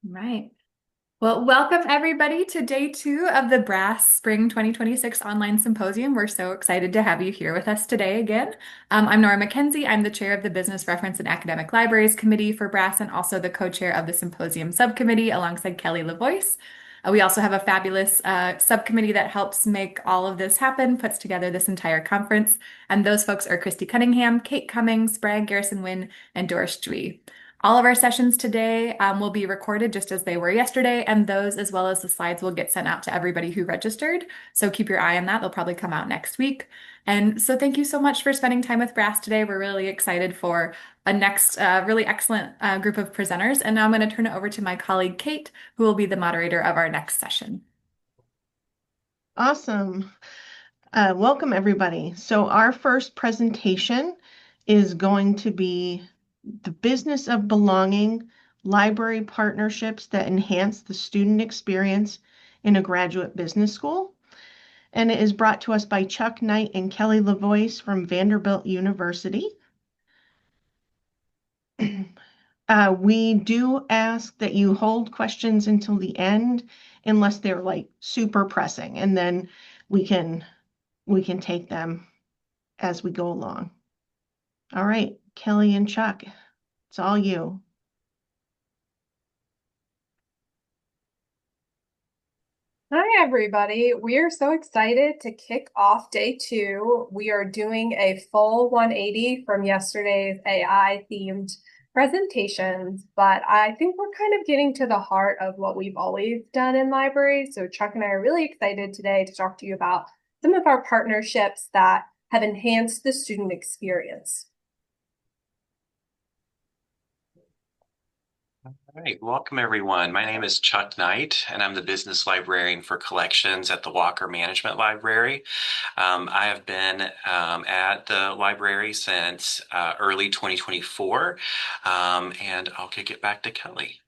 Right. Well, welcome everybody to day two of the Brass Spring 2026 Online Symposium. We're so excited to have you here with us today again. I'm Nora McKenzie. I'm the chair of the Business Reference and Academic Libraries Committee for Brass and also the co-chair of the Symposium Subcommittee alongside Kelly LaVoice. We also have a fabulous subcommittee that helps make all of this happen, puts together this entire conference. And those folks are Christy Cunningham, Kate Cummings, Brian Garrison-Wynn, and Doris Dewey. All of our sessions today will be recorded just as they were yesterday, and those as well as the slides will get sent out to everybody who registered. So keep your eye on that. They'll probably come out next week. And so thank you so much for spending time with Brass today. We're really excited for a next really excellent group of presenters. And now I'm going to turn it over to my colleague Kate, who will be the moderator of our next session. Awesome. Welcome, everybody. So our first presentation is going to be the business of belonging, library partnerships that enhance the student experience in a graduate business school. And it is brought to us by Chuck Knight and Kelly LaVoice from Vanderbilt University. We do ask that you hold questions until the end unless they're like super pressing, and then we can take them as we go along. All right, Kelly and Chuck, it's all you. Hi, everybody. We are so excited to kick off day two. We are doing a full 180 from yesterday's AI themed presentations, but I think we're kind of getting to the heart of what we've always done in libraries. So Chuck and I are really excited today to talk to you about some of our partnerships that have enhanced the student experience. All right, welcome everyone. My name is Chuck Knight, and I'm the business librarian for collections at the Walker Management Library. I have been at the library since early 2024, and I'll kick it back to Kelly.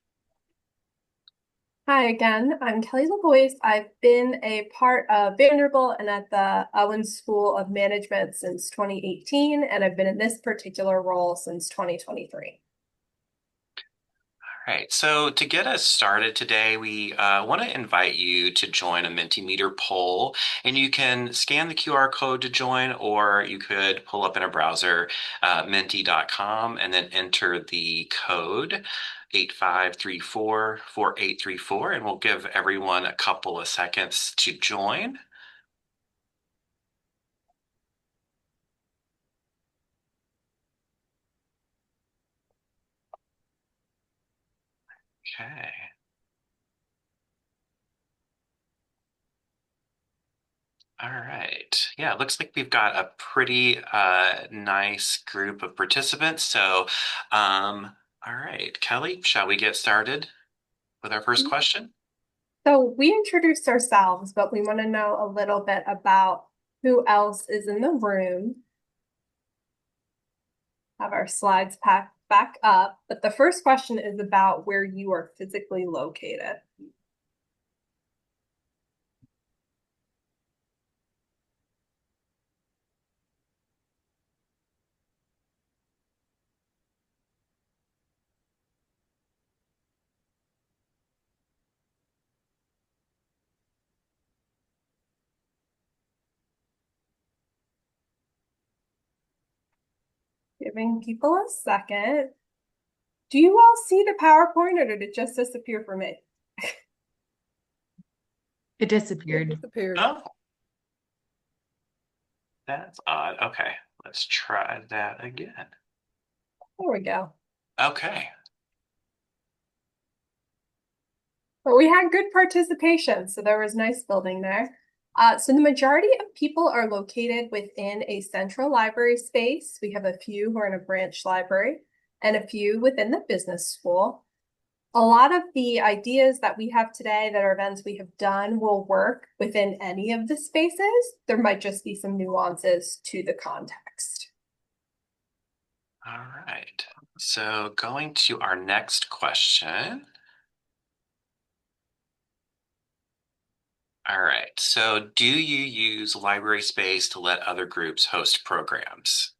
Hi again, I'm Kelly LaVoice. I've been a part of Vanderbilt and at the Owens School of Management since 2018, and I've been in this particular role since 2023. All right, so to get us started today, we want to invite you to join a Mentimeter poll, and you can scan the QR code to join, or you could pull up in a browser menti.com and then enter the code 85344834, and we'll give everyone a couple of seconds to join. Okay. All right. Yeah, it looks like we've got a pretty nice group of participants. So, all right, Kelly, shall we get started with our first question? So we introduced ourselves, but we want to know a little bit about who else is in the room. Have our slides packed back up, but the first question is about where you are physically located. Giving people a second. Do you all see the PowerPoint or did it just disappear for me? It disappeared. Oh, that's odd. Okay, let's try that again. There we go. Okay. But we had good participation, so there was nice building there. So the majority of people are located within a central library space. We have a few who are in a branch library and a few within the business school. A lot of the ideas that we have today that are events we have done will work within any of the spaces. There might just be some nuances to the context. All right. So going to our next question. All right. So do you use library space to let other groups host programs?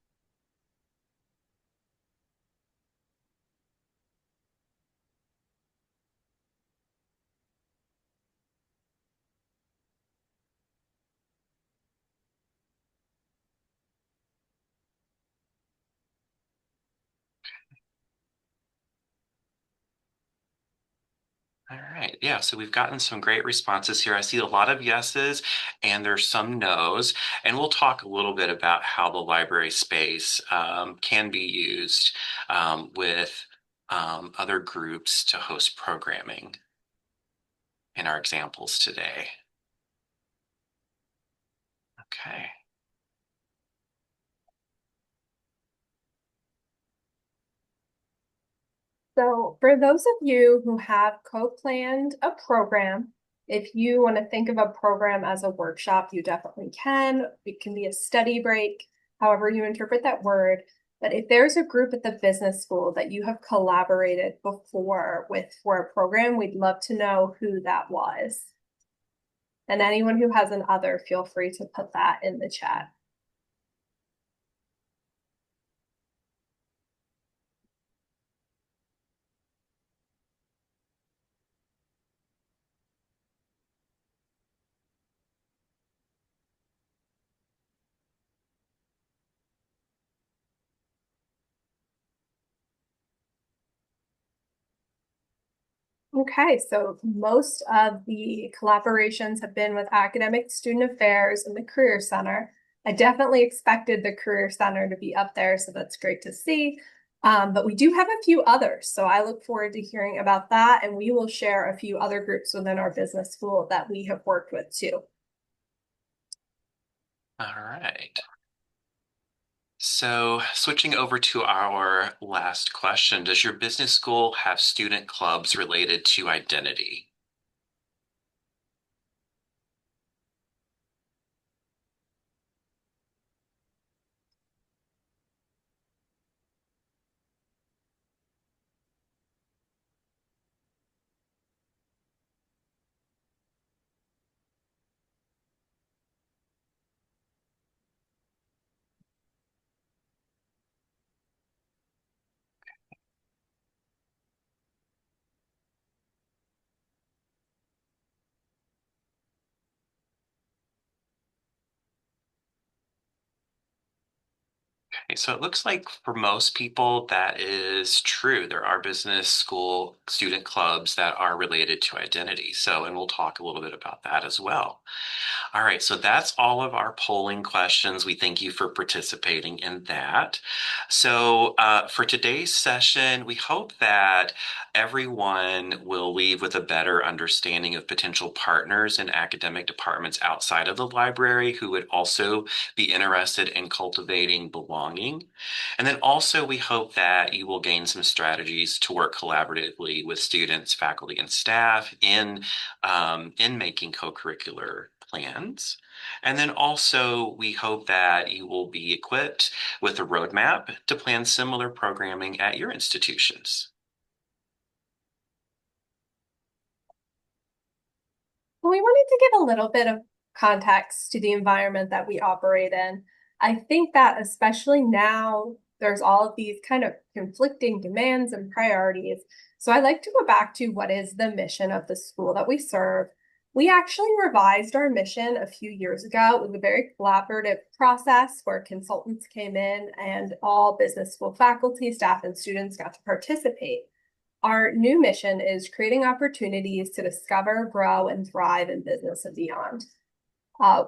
All right. Yeah, so we've gotten some great responses here. I see a lot of yeses and there's some nos. And we'll talk a little bit about how the library space can be used with other groups to host programming in our examples today. Okay. So for those of you who have co-planned a program, if you want to think of a program as a workshop, you definitely can. It can be a study break, however you interpret that word. But if there's a group at the business school that you have collaborated before with for a program, we'd love to know who that was. And anyone who has an other, feel free to put that in the chat. Okay, so most of the collaborations have been with academic student affairs and the Career Center. I definitely expected the Career Center to be up there, so that's great to see. But we do have a few others, so I look forward to hearing about that, and we will share a few other groups within our business school that we have worked with too. All right. So switching over to our last question, does your business school have student clubs related to identity? Okay, so it looks like for most people that is true. There are business school student clubs that are related to identity. So, and we'll talk a little bit about that as well. All right, so that's all of our polling questions. We thank you for participating in that. So for today's session, we hope that everyone will leave with a better understanding of potential partners in academic departments outside of the library who would also be interested in cultivating belonging. And then also we hope that you will gain some strategies to work collaboratively with students, faculty, and staff in making co-curricular plans. And then also, we hope that you will be equipped with a roadmap to plan similar programming at your institutions. We wanted to give a little bit of context to the environment that we operate in. I think that especially now, there's all of these kind of conflicting demands and priorities. So I like to go back to what is the mission of the school that we serve. We actually revised our mission a few years ago. It was a very collaborative process where consultants came in and all business school faculty, staff, and students got to participate. Our new mission is creating opportunities to discover, grow, and thrive in business and beyond.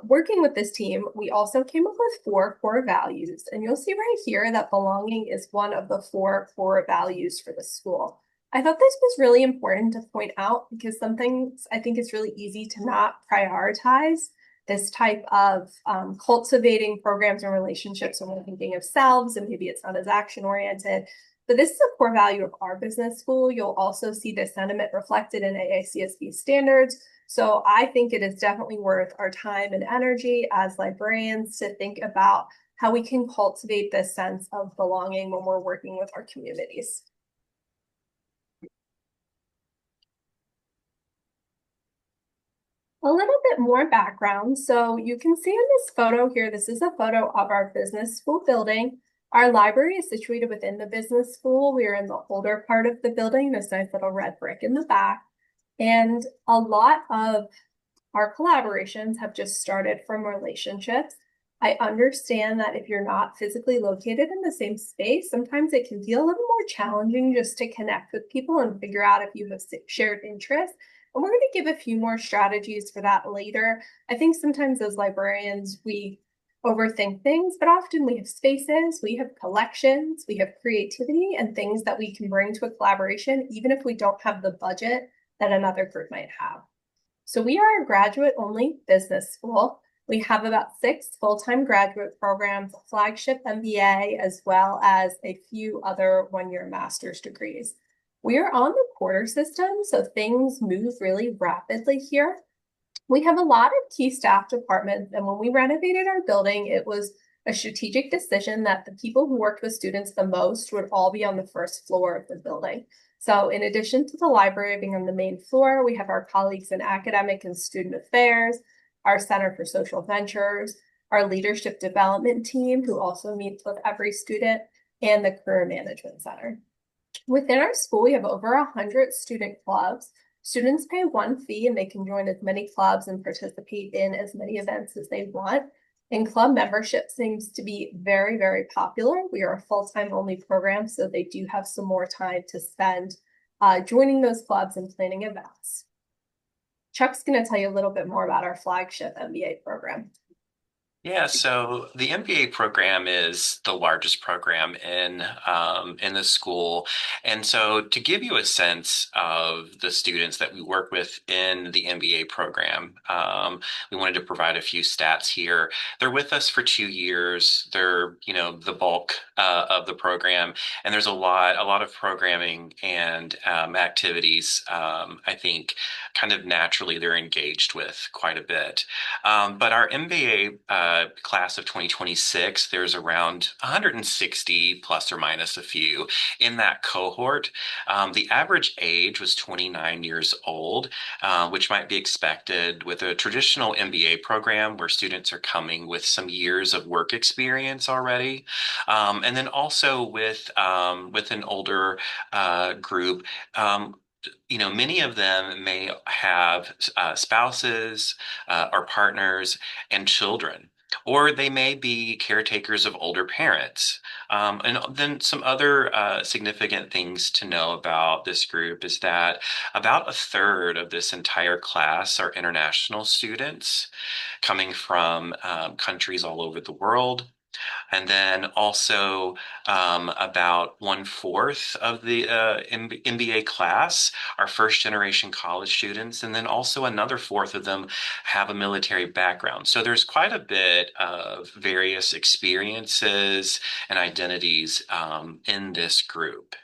Working with this team, we also came up with 4 core values, and you'll see right here that belonging is one of the 4 core values for the school. I thought this was really important to point out because some things I think it's really easy to not prioritize this type of cultivating programs and relationships when we're thinking of selves, and maybe it's not as action oriented. But this is a core value of our business school. You'll also see this sentiment reflected in AICSB standards. So I think it is definitely worth our time and energy as librarians to think about how we can cultivate this sense of belonging when we're working with our communities. A little bit more background. So you can see in this photo here, this is a photo of our business school building. Our library is situated within the business school. We are in the older part of the building, this nice little red brick in the back. And a lot of our collaborations have just started from relationships. I understand that if you're not physically located in the same space, sometimes it can feel a little more challenging just to connect with people and figure out if you have shared interests. And we're going to give a few more strategies for that later. I think sometimes as librarians, we overthink things, but often we have spaces, we have collections, we have creativity and things that we can bring to a collaboration, even if we don't have the budget that another group might have. So we are a graduate-only business school. We have about 6 full-time graduate programs, a flagship MBA, as well as a few other one-year master's degrees. We are on the quarter system, so things move really rapidly here. We have a lot of key staff departments, and when we renovated our building, it was a strategic decision that the people who worked with students the most would all be on the first floor of the building. So in addition to the library being on the main floor, we have our colleagues in academic and student affairs, our Center for Social Ventures, our leadership development team, who also meets with every student, and the career management center. Within our school, we have over 100 student clubs. Students pay one fee and they can join as many clubs and participate in as many events as they want. And club membership seems to be very, very popular. We are a full-time only program, so they do have some more time to spend joining those clubs and planning events. Chuck's going to tell you a little bit more about our flagship MBA program. Yeah, so the MBA program is the largest program in the school. And so to give you a sense of the students that we work with in the MBA program, we wanted to provide a few stats here. They're with us for 2 years. They're, the bulk of the program, and there's a lot of programming and activities. I think kind of naturally they're engaged with quite a bit. But our MBA class of 2026, there's around 160 plus or minus a few in that cohort. The average age was 29 years old, which might be expected with a traditional MBA program where students are coming with some years of work experience already. And then also with an older group, many of them may have spouses or partners and children, or they may be caretakers of older parents. And then some other significant things to know about this group is that about a third of this entire class are international students coming from countries all over the world. And then also about 1/4 of the MBA class are first generation college students. And then also another fourth of them have a military background. So there's quite a bit of various experiences and identities in this group.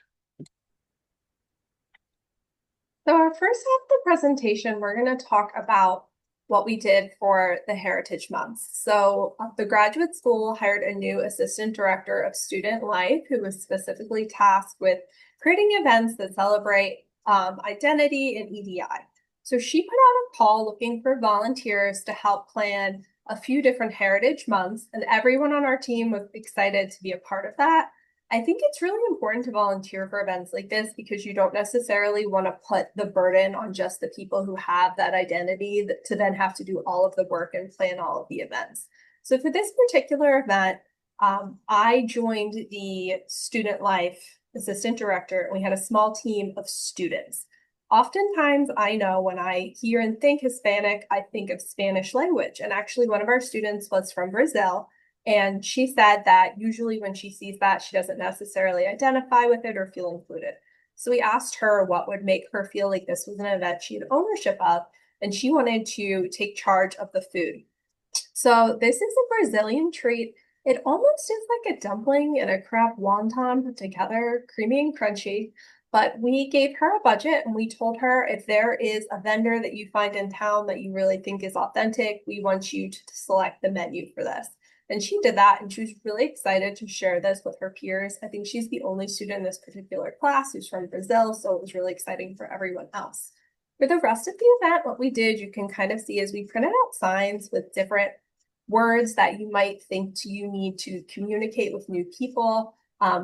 So our first half of the presentation, we're going to talk about what we did for the Heritage Months. So the graduate school hired a new assistant director of student life who was specifically tasked with creating events that celebrate identity and EDI. So she put out a call looking for volunteers to help plan a few different Heritage Months, and everyone on our team was excited to be a part of that. I think it's really important to volunteer for events like this because you don't necessarily want to put the burden on just the people who have that identity to then have to do all of the work and plan all of the events. So for this particular event, I joined the student life assistant director, and we had a small team of students. Oftentimes, I know when I hear and think Hispanic, I think of Spanish language. And actually, one of our students was from Brazil. And she said that usually when she sees that, she doesn't necessarily identify with it or feel included. So we asked her what would make her feel like this was an event she had ownership of, and she wanted to take charge of the food. So this is a Brazilian treat. It almost is like a dumpling and a crab wonton put together, creamy and crunchy. But we gave her a budget and we told her if there is a vendor that you find in town that you really think is authentic, we want you to select the menu for this. And she did that, and she was really excited to share this with her peers. I think she's the only student in this particular class who's from Brazil, so it was really exciting for everyone else. For the rest of the event, what we did, you can kind of see is we printed out signs with different words that you might think you need to communicate with new people,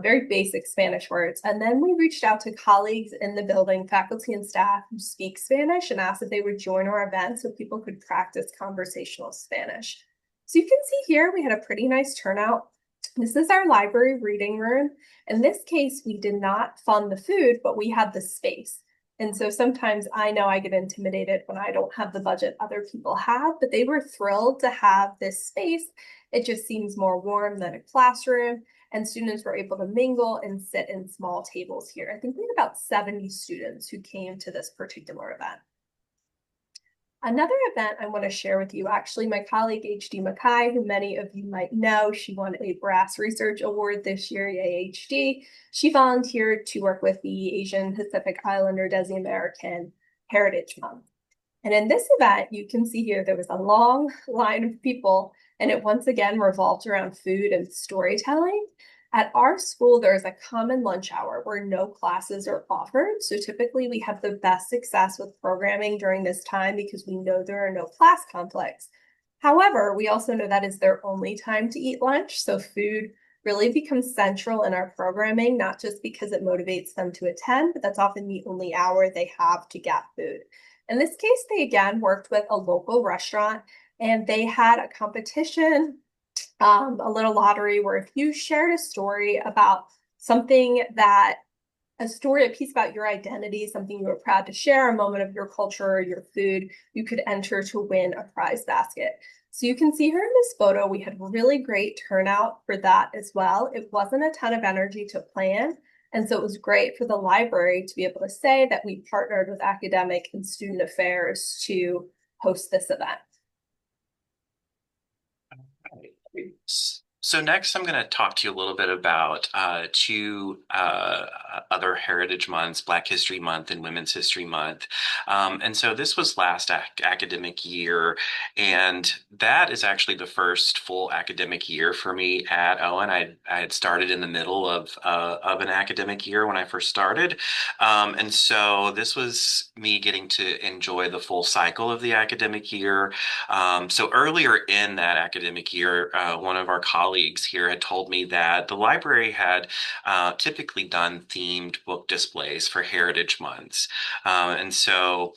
very basic Spanish words. And then we reached out to colleagues in the building, faculty and staff who speak Spanish, and asked if they would join our event so people could practice conversational Spanish. So you can see here we had a pretty nice turnout. This is our library reading room. In this case, we did not fund the food, but we had the space. And so sometimes I know I get intimidated when I don't have the budget other people have, but they were thrilled to have this space. It just seems more warm than a classroom, and students were able to mingle and sit in small tables here. I think we had about 70 students who came to this particular event. Another event I want to share with you, actually, my colleague HD Mackay, who many of you might know, she won a Brass Research Award this year, AHD. She volunteered to work with the Asian Pacific Islander Desi American Heritage Month. And in this event, you can see here there was a long line of people, and it once again revolved around food and storytelling. At our school, there's a common lunch hour where no classes are offered. So typically we have the best success with programming during this time because we know there are no class conflicts. However, we also know that is their only time to eat lunch. So food really becomes central in our programming, not just because it motivates them to attend, but that's often the only hour they have to get food. In this case, they again worked with a local restaurant and they had a competition, a little lottery where if you shared a story about something that a story, a piece about your identity, something you were proud to share, a moment of your culture or your food, you could enter to win a prize basket. So you can see here in this photo, we had really great turnout for that as well. It wasn't a ton of energy to plan. And so it was great for the library to be able to say that we partnered with academic and student affairs to host this event. So next, I'm going to talk to you a little bit about two other Heritage Months, Black History Month and Women's History Month. And so this was last academic year, and that is actually the first full academic year for me at Owen. I had started in the middle of an academic year when I first started. And so this was me getting to enjoy the full cycle of the academic year. So earlier in that academic year, one of our colleagues here had told me that the library had typically done themed book displays for Heritage Months. And so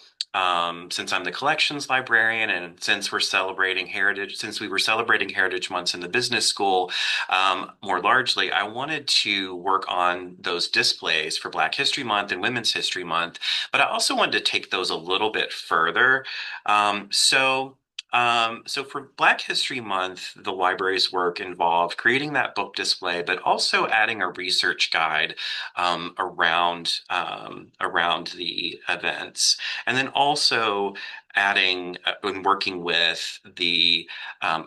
since I'm the collections librarian and since we were celebrating Heritage Months in the business school, more largely, I wanted to work on those displays for Black History Month and Women's History Month, but I also wanted to take those a little bit further. So for Black History Month, the library's work involved creating that book display, but also adding a research guide around the events, and then also adding and working with the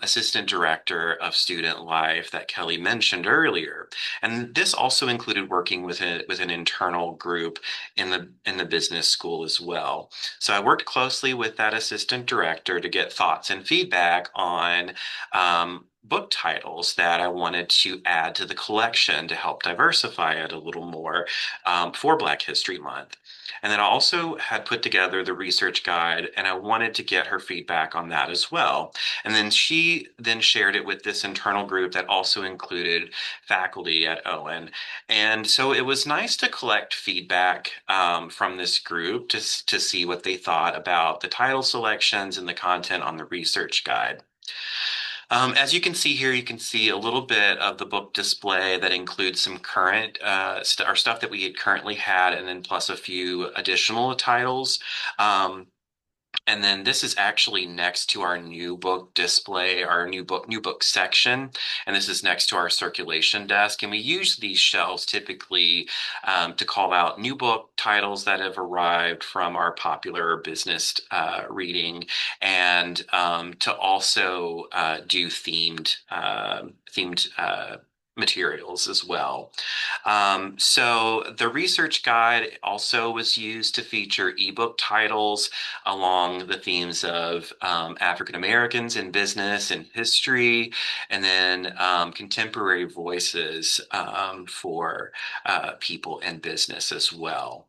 assistant director of student life that Kelly mentioned earlier. And this also included working with an internal group in the business school as well. So I worked closely with that assistant director to get thoughts and feedback on book titles that I wanted to add to the collection to help diversify it a little more for Black History Month. And then I also had put together the research guide, and I wanted to get her feedback on that as well. And then she then shared it with this internal group that also included faculty at Owen. And so it was nice to collect feedback from this group to see what they thought about the title selections and the content on the research guide. As you can see here, you can see a little bit of the book display that includes some current stuff that we had currently had, and then plus a few additional titles. And then this is actually next to our new book display, our new book section. And this is next to our circulation desk. And we use these shelves typically to call out new book titles that have arrived from our popular business reading, and to also do themed materials as well. So the research guide also was used to feature ebook titles along the themes of African Americans in business and history, and then contemporary voices for people in business as well.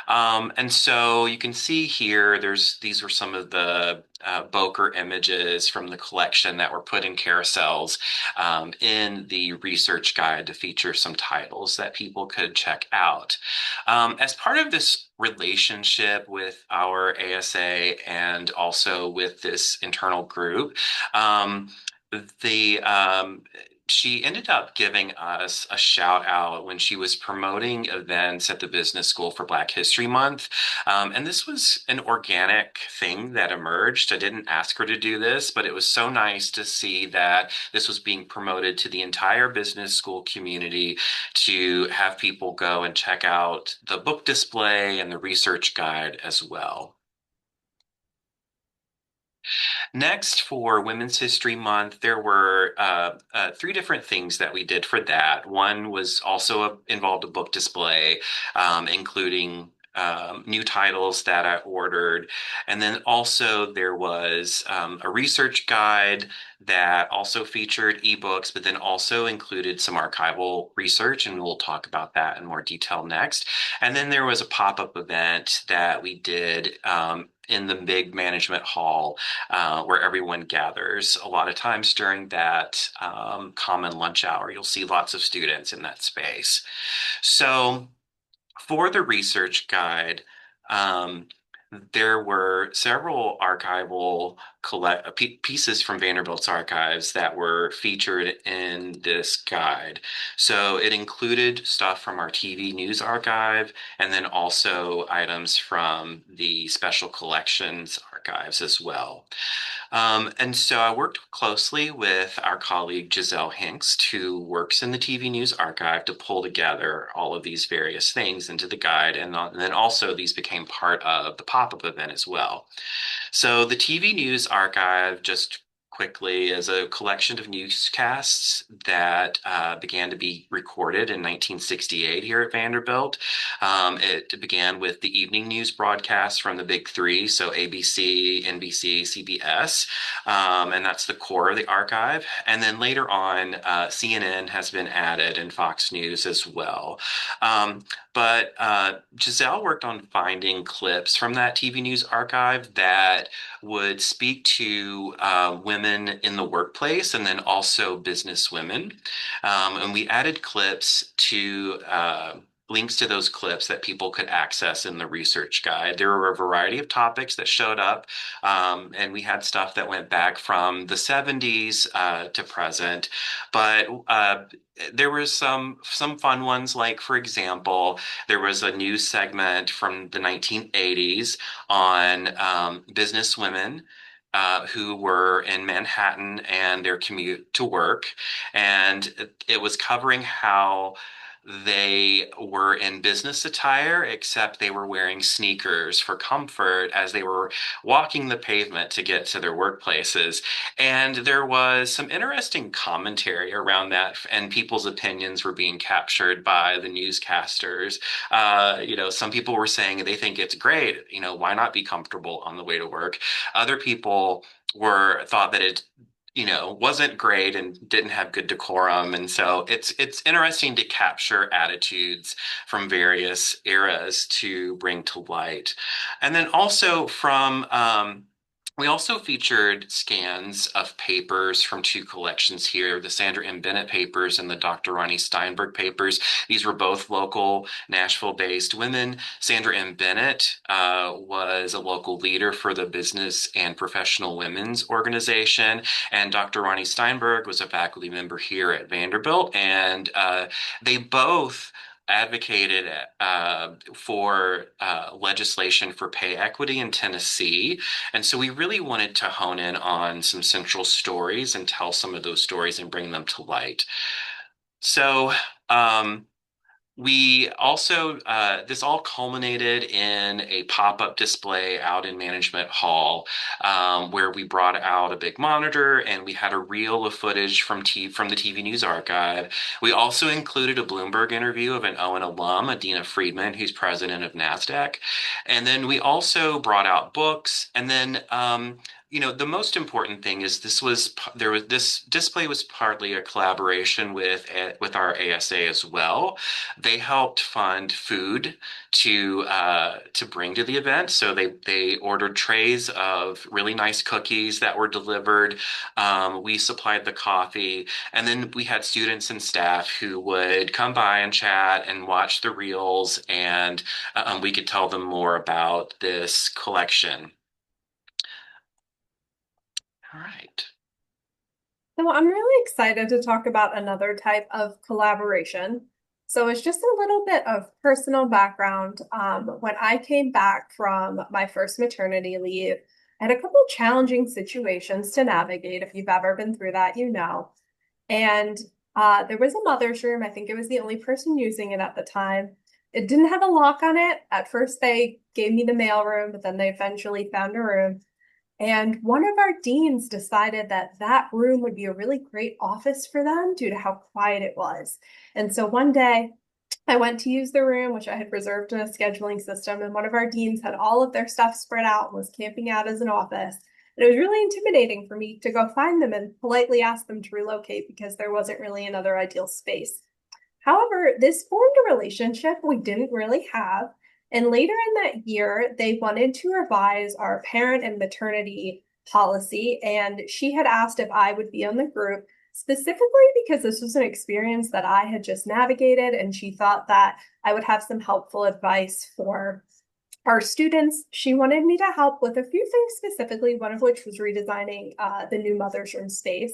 And so you can see here, these were some of the Boker images from the collection that were put in carousels in the research guide to feature some titles that people could check out. As part of this relationship with our ASA and also with this internal group, the she ended up giving us a shout out when she was promoting events at the business school for Black History Month. And this was an organic thing that emerged. I didn't ask her to do this, but it was so nice to see that this was being promoted to the entire business school community to have people go and check out the book display and the research guide as well. Next, for Women's History Month, there were three different things that we did for that. One was also involved a book display, including new titles that I ordered. And then also there was a research guide that also featured ebooks, but then also included some archival research, and we'll talk about that in more detail next. And then there was a pop-up event that we did in the big management hall where everyone gathers. A lot of times during that common lunch hour, you'll see lots of students in that space. So for the research guide, um, there were several archival pieces from Vanderbilt's archives that were featured in this guide. So it included stuff from our TV news archive and then also items from the special collections archives as well. And so I worked closely with our colleague Giselle Hinkst, who works in the TV News Archive, to pull together all of these various things into the guide. And then also these became part of the pop-up event as well. So the TV News Archive, just quickly, is a collection of newscasts that began to be recorded in 1968 here at Vanderbilt. It began with the evening news broadcasts from the big three, so ABC, NBC, CBS, and that's the core of the archive. And then later on, CNN has been added and Fox News as well. But Giselle worked on finding clips from that TV news archive that would speak to women in the workplace and then also business women. And we added clips to links to those clips that people could access in the research guide. There were a variety of topics that showed up, and we had stuff that went back from the 70s to present. But there was some fun ones, like, for example, there was a news segment from the 1980s on business women who were in Manhattan and their commute to work. And it was covering how they were in business attire, except they were wearing sneakers for comfort as they were walking the pavement to get to their workplaces. And there was some interesting commentary around that, and people's opinions were being captured by the newscasters. Some people were saying they think it's great. Why not be comfortable on the way to work? Other people were thought that it wasn't great and didn't have good decorum. And so it's interesting to capture attitudes from various eras to bring to light. And then also we also featured scans of papers from two collections here, the Sandra M. Bennett papers and the Dr. Ronnie Steinberg papers. These were both local Nashville-based women. Sandra M. Bennett was a local leader for the Business and Professional Women's Organization, and Dr. Ronnie Steinberg was a faculty member here at Vanderbilt, and they both advocated for legislation for pay equity in Tennessee. And so we really wanted to hone in on some central stories and tell some of those stories and bring them to light. So we also, this all culminated in a pop-up display out in Management Hall, where we brought out a big monitor and we had a reel of footage from the TV News Archive. We also included a Bloomberg interview of an Owen alum, Adina Friedman, who's president of NASDAQ. And then we also brought out books. And then the most important thing is this display was partly a collaboration with our ASA as well. They helped fund food to bring to the event. So they ordered trays of really nice cookies that were delivered. We supplied the coffee, and then we had students and staff who would come by and chat and watch the reels, and we could tell them more about this collection. All right. So I'm really excited to talk about another type of collaboration. So it's just a little bit of personal background. When I came back from my first maternity leave, I had a couple challenging situations to navigate. If you've ever been through that, you know. And there was a mother's room. I think it was the only person using it at the time. It didn't have a lock on it. At first, they gave me the mail room, but then they eventually found a room. And one of our deans decided that that room would be a really great office for them due to how quiet it was. And so one day I went to use the room, which I had reserved in a scheduling system, and one of our deans had all of their stuff spread out and was camping out as an office. And it was really intimidating for me to go find them and politely ask them to relocate because there wasn't really another ideal space. However, this formed a relationship we didn't really have. And later in that year, they wanted to revise our parent and maternity policy. And she had asked if I would be on the group, specifically because this was an experience that I had just navigated. And she thought that I would have some helpful advice for our students. She wanted me to help with a few things specifically, one of which was redesigning the new mother's room space.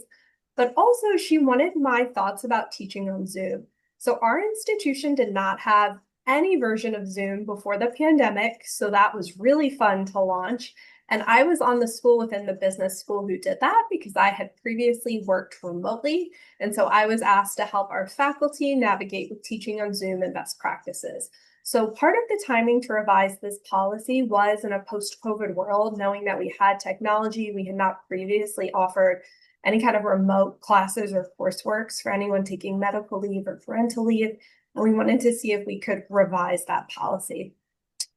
But also, she wanted my thoughts about teaching on Zoom. So our institution did not have any version of Zoom before the pandemic. So that was really fun to launch. And I was on the school within the business school who did that because I had previously worked remotely. And so I was asked to help our faculty navigate with teaching on Zoom and best practices. So part of the timing to revise this policy was in a post-COVID world, knowing that we had technology, we had not previously offered any kind of remote classes or courseworks for anyone taking medical leave or parental leave. And we wanted to see if we could revise that policy.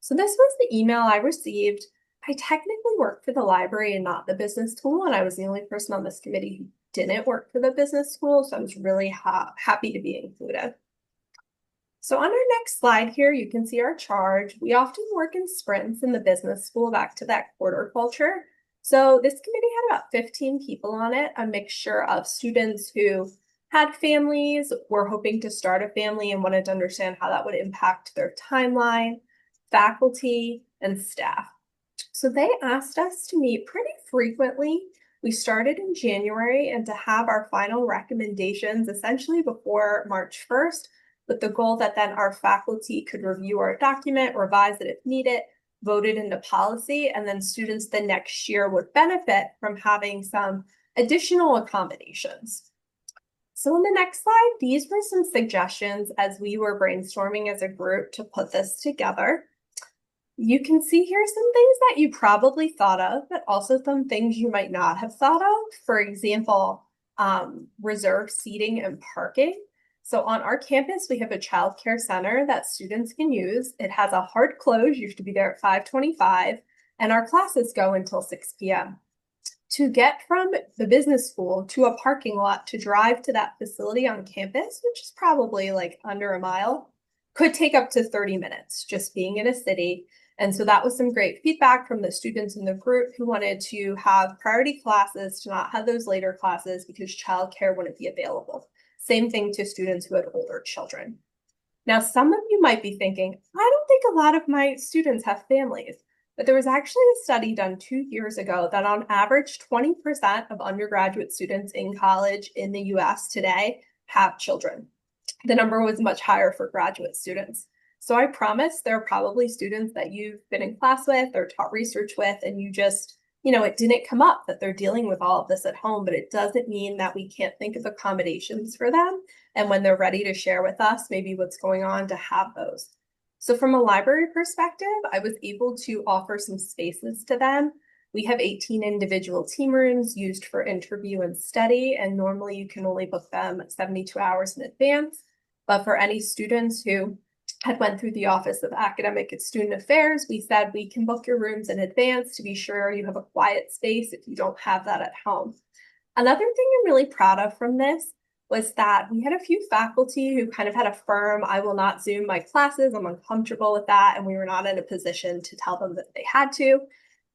So this was the email I received. I technically work for the library and not the business school, and I was the only person on this committee who didn't work for the business school, so I was really happy to be included. So on our next slide here, you can see our charge. We often work in sprints in the business school back to that quarter culture. So this committee had about 15 people on it, a mixture of students who had families, were hoping to start a family and wanted to understand how that would impact their timeline, faculty, and staff. So they asked us to meet pretty frequently. We started in January and to have our final recommendations essentially before March 1st, with the goal that then our faculty could review our document, revise it if needed, vote it into policy, and then students the next year would benefit from having some additional accommodations. So on the next slide, these were some suggestions as we were brainstorming as a group to put this together. You can see here some things that you probably thought of, but also some things you might not have thought of. For example, reserved seating and parking. So on our campus, we have a child care center that students can use. It has a hard close. You have to be there at 5:25, and our classes go until 6 p.m. To get from the business school to a parking lot to drive to that facility on campus, which is probably like under a mile, could take up to 30 minutes just being in a city. And so that was some great feedback from the students in the group who wanted to have priority classes, to not have those later classes because childcare wouldn't be available. Same thing to students who had older children. Now, some of you might be thinking, I don't think a lot of my students have families, but there was actually a study done 2 years ago that on average, 20% of undergraduate students in college in the US today have children. The number was much higher for graduate students. So I promise there are probably students that you've been in class with or taught research with, and you just, it didn't come up that they're dealing with all of this at home, but it doesn't mean that we can't think of accommodations for them. And when they're ready to share with us, maybe what's going on, to have those. So from a library perspective, I was able to offer some spaces to them. We have 18 individual team rooms used for interview and study, and normally you can only book them 72 hours in advance. But for any students who had went through the Office of Academic and Student Affairs, we said we can book your rooms in advance to be sure you have a quiet space if you don't have that at home. Another thing I'm really proud of from this was that we had a few faculty who kind of had a firm, I will not Zoom my classes, I'm uncomfortable with that, and we were not in a position to tell them that they had to.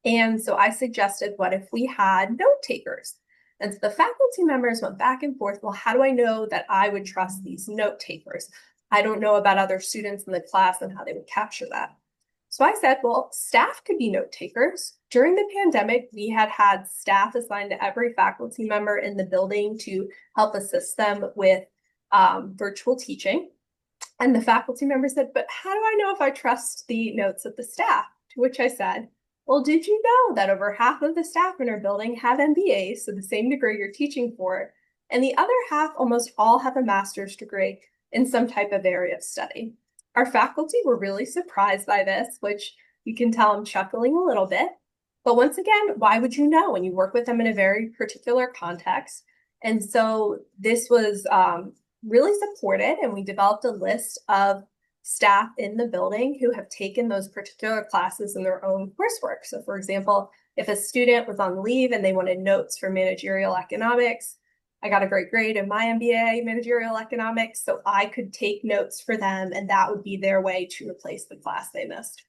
And so I suggested, what if we had note takers? And so the faculty members went back and forth, well, how do I know that I would trust these note takers? I don't know about other students in the class and how they would capture that. So I said, well, staff could be note takers. During the pandemic, we had staff assigned to every faculty member in the building to help assist them with virtual teaching. And the faculty member said, but how do I know if I trust the notes of the staff? To which I said, well, did you know that over half of the staff in our building have MBAs, so the same degree you're teaching for, and the other half, almost all, have a master's degree in some type of area of study. Our faculty were really surprised by this, which you can tell I'm chuckling a little bit. But once again, why would you know when you work with them in a very particular context? And so this was really supported, and we developed a list of staff in the building who have taken those particular classes in their own coursework. So for example, if a student was on leave and they wanted notes for managerial economics, I got a great grade in my MBA, managerial economics, so I could take notes for them, and that would be their way to replace the class they missed.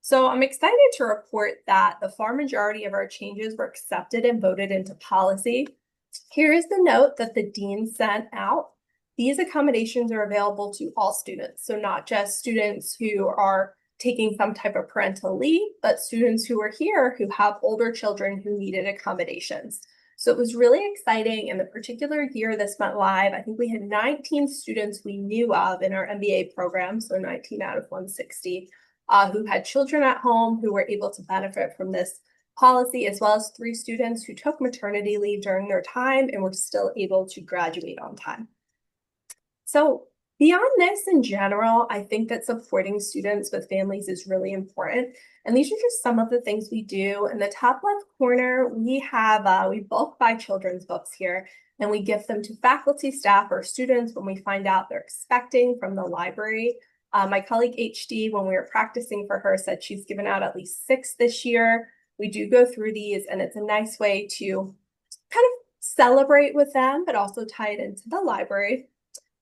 So I'm excited to report that the far majority of our changes were accepted and voted into policy. Here is the note that the dean sent out. These accommodations are available to all students, so not just students who are taking some type of parental leave, but students who are here who have older children who needed accommodations. So it was really exciting. In the particular year this went live, I think we had 19 students we knew of in our MBA program, so 19 out of 160, who had children at home who were able to benefit from this policy, as well as 3 students who took maternity leave during their time and were still able to graduate on time. So beyond this, in general, I think that supporting students with families is really important. And these are just some of the things we do. In the top left corner, we have, we bulk buy children's books here, and we gift them to faculty, staff, or students when we find out they're expecting from the library. My colleague HD, when we were practicing for her, said she's given out at least 6 this year. We do go through these, and it's a nice way to kind of celebrate with them, but also tie it into the library.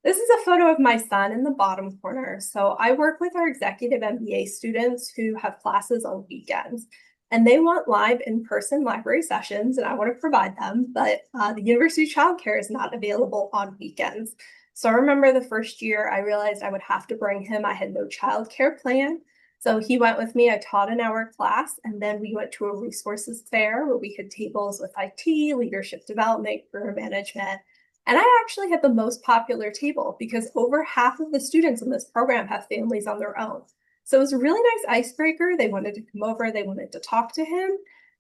This is a photo of my son in the bottom corner. So I work with our executive MBA students who have classes on weekends, and they want live in-person library sessions, and I want to provide them, but the university childcare is not available on weekends. So I remember the first year I realized I would have to bring him. I had no childcare plan. So he went with me. I taught an hour class, and then we went to a resources fair where we had tables with IT, leadership development, career management. And I actually had the most popular table because over half of the students in this program have families on their own. So it was a really nice icebreaker. They wanted to come over, they wanted to talk to him.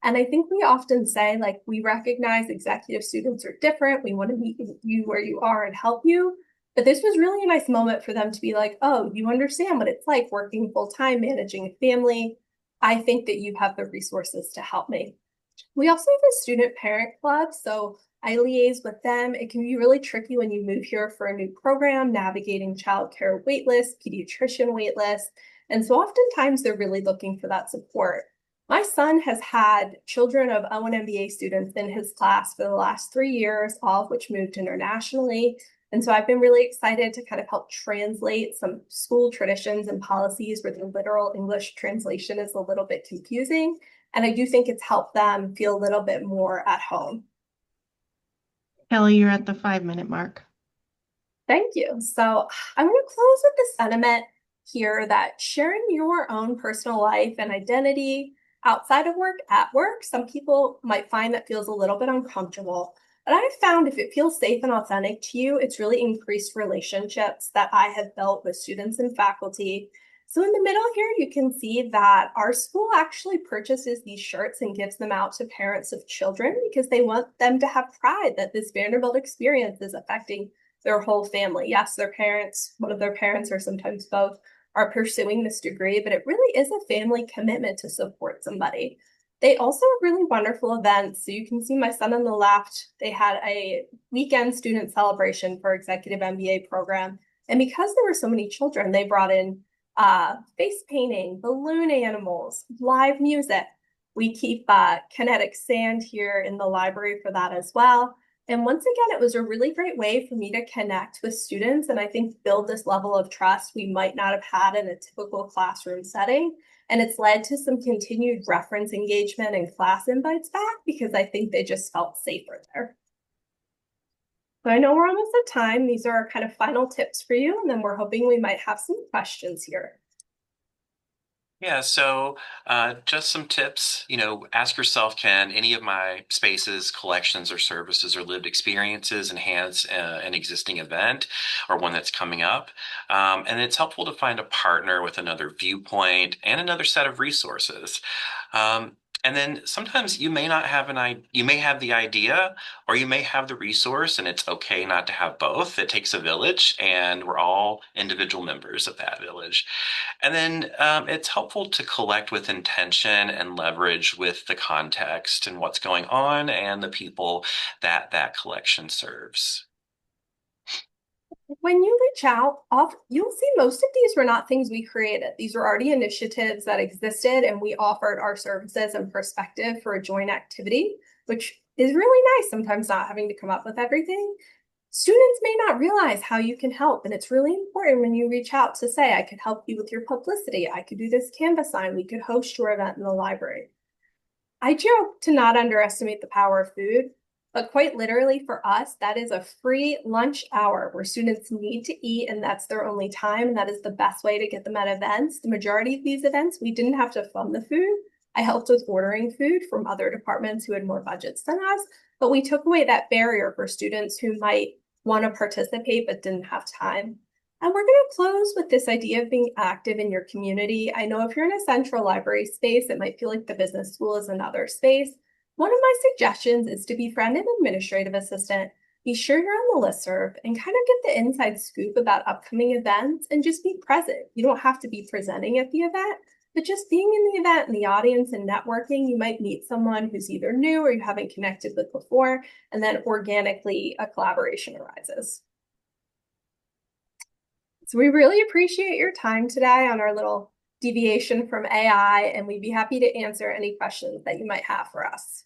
And I think we often say, like, we recognize executive students are different. We want to meet you where you are and help you. But this was really a nice moment for them to be like, oh, you understand what it's like working full time, managing a family. I think that you have the resources to help me. We also have a student parent club, so I liaise with them. It can be really tricky when you move here for a new program, navigating childcare waitlists, pediatrician waitlists, and so oftentimes they're really looking for that support. My son has had children of O and MBA students in his class for the last 3 years, all of which moved internationally. And so I've been really excited to kind of help translate some school traditions and policies where the literal English translation is a little bit confusing. And I do think it's helped them feel a little bit more at home. Kelly, you're at the 5-minute mark. Thank you. So I'm going to close with the sentiment here that sharing your own personal life and identity outside of work, at work, some people might find that feels a little bit uncomfortable. But I've found if it feels safe and authentic to you, it's really increased relationships that I have built with students and faculty. So in the middle here, you can see that our school actually purchases these shirts and gives them out to parents of children because they want them to have pride that this Vanderbilt experience is affecting their whole family. Yes, their parents, one of their parents, or sometimes both, are pursuing this degree, but it really is a family commitment to support somebody. They also have really wonderful events. So you can see my son on the left, they had a weekend student celebration for executive MBA program. And because there were so many children, they brought in face painting, balloon animals, live music. We keep kinetic sand here in the library for that as well. And once again, it was a really great way for me to connect with students and I think build this level of trust we might not have had in a typical classroom setting. And it's led to some continued reference engagement and class invites back because I think they just felt safer there. So I know we're almost at time. These are our kind of final tips for you, and then we're hoping we might have some questions here. Yeah, so just some tips. Ask yourself, can any of my spaces, collections, or services or lived experiences enhance an existing event or one that's coming up? And it's helpful to find a partner with another viewpoint and another set of resources. Um, and then sometimes you may not have you may have the idea or you may have the resource, and it's okay not to have both. It takes a village, and we're all individual members of that village. And then it's helpful to collect with intention and leverage with the context and what's going on and the people that that collection serves. When you reach out, you'll see most of these were not things we created. These were already initiatives that existed, and we offered our services and perspective for a joint activity, which is really nice, sometimes not having to come up with everything. Students may not realize how you can help, and it's really important when you reach out to say, I could help you with your publicity. I could do this Canvas sign. We could host your event in the library. I joke to not underestimate the power of food, but quite literally for us, that is a free lunch hour where students need to eat, and that's their only time. And that is the best way to get them at events. The majority of these events, we didn't have to fund the food. I helped with ordering food from other departments who had more budgets than us, but we took away that barrier for students who might want to participate but didn't have time. And we're going to close with this idea of being active in your community. I know if you're in a central library space, it might feel like the business school is another space. One of my suggestions is to befriend an administrative assistant. Be sure you're on the listserv and kind of get the inside scoop about upcoming events and just be present. You don't have to be presenting at the event, but just being in the event and the audience and networking, you might meet someone who's either new or you haven't connected with before, and then organically a collaboration arises. So we really appreciate your time today on our little deviation from AI, and we'd be happy to answer any questions that you might have for us.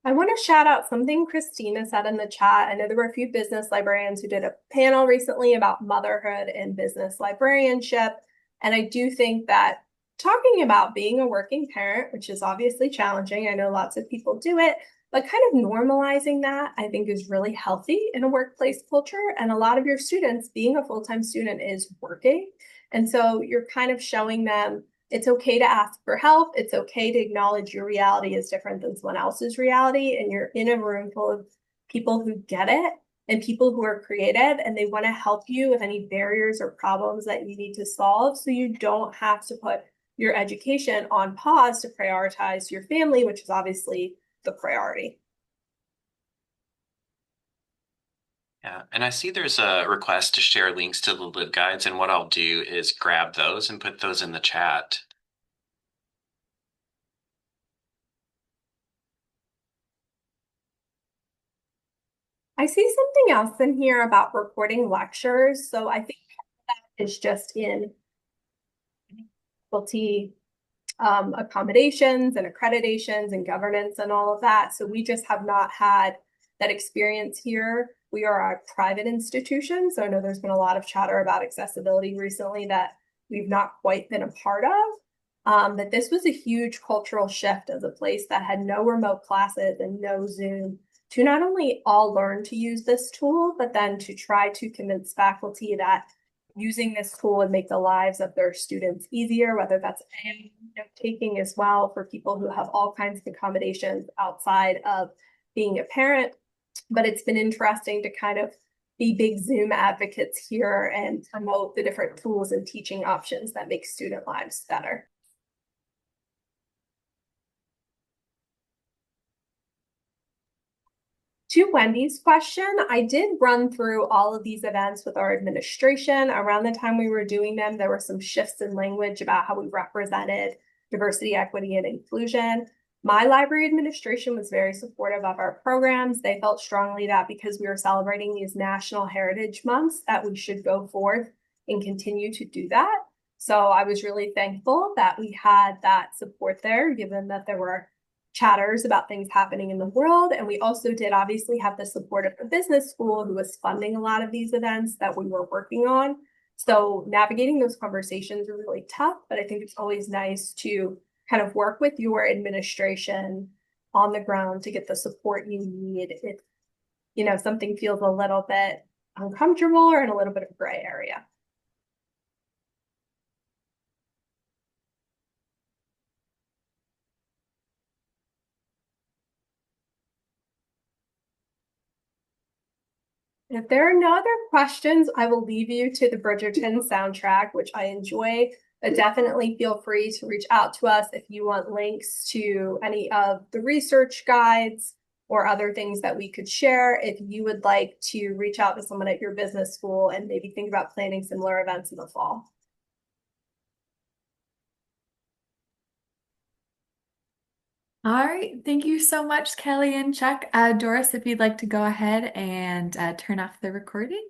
I want to shout out something Christina said in the chat. I know there were a few business librarians who did a panel recently about motherhood and business librarianship. And I do think that talking about being a working parent, which is obviously challenging, I know lots of people do it, but kind of normalizing that I think is really healthy in a workplace culture. And a lot of your students, being a full-time student, is working. And so you're kind of showing them it's okay to ask for help. It's okay to acknowledge your reality is different than someone else's reality. And you're in a room full of people who get it and people who are creative, and they want to help you with any barriers or problems that you need to solve. So you don't have to put your education on pause to prioritize your family, which is obviously the priority. Yeah, and I see there's a request to share links to the LibGuides, and what I'll do is grab those and put those in the chat. I see something else in here about recording lectures. So I think that is just in faculty accommodations and accreditations and governance and all of that. So we just have not had that experience here. We are a private institution, so I know there's been a lot of chatter about accessibility recently that we've not quite been a part of. But this was a huge cultural shift as a place that had no remote classes and no Zoom to not only all learn to use this tool, but then to try to convince faculty that using this tool would make the lives of their students easier, whether that's note taking as well for people who have all kinds of accommodations outside of being a parent. But it's been interesting to kind of be big Zoom advocates here and promote the different tools and teaching options that make student lives better. To Wendy's question, I did run through all of these events with our administration. Around the time we were doing them, there were some shifts in language about how we represented diversity, equity, and inclusion. My library administration was very supportive of our programs. They felt strongly that because we were celebrating these National Heritage Months, that we should go forth and continue to do that. So I was really thankful that we had that support there, given that there were chatters about things happening in the world. And we also did obviously have the support of the business school who was funding a lot of these events that we were working on. So navigating those conversations are really tough, but I think it's always nice to kind of work with your administration on the ground to get the support you need if, something feels a little bit uncomfortable or in a little bit of gray area. If there are no other questions, I will leave you to the Bridgerton soundtrack, which I enjoy. But definitely feel free to reach out to us if you want links to any of the research guides or other things that we could share. If you would like to reach out to someone at your business school and maybe think about planning similar events in the fall. All right. Thank you so much, Kelly and Chuck. Doris, if you'd like to go ahead and turn off the recording.